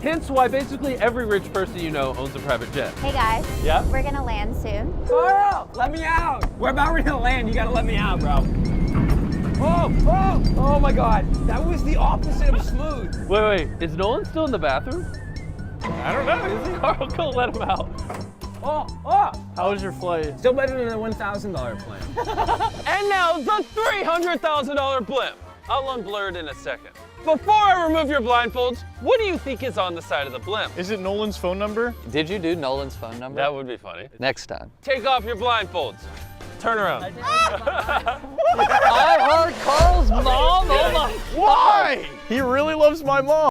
Hence why basically every rich person you know owns a private jet. Hey guys. Yeah? We're gonna land soon. Oh, let me out. We're about ready to land. You gotta let me out, bro. Oh my God. That was the opposite of smooth. Wait, is Nolan still in the bathroom? I don't know, is he? Carl, go let him out. How was your flight? Still better than the $1,000 plane. And now the $300,000 blimp. I'll unblur it in a second. Before I remove your blindfolds, what do you think is on the side of the blimp? Is it Nolan's phone number? Did you do Nolan's phone number? That would be funny. Next time. Take off your blindfolds. Turn around. I heard Carl's mom. Oh my! Why? He really loves my mom.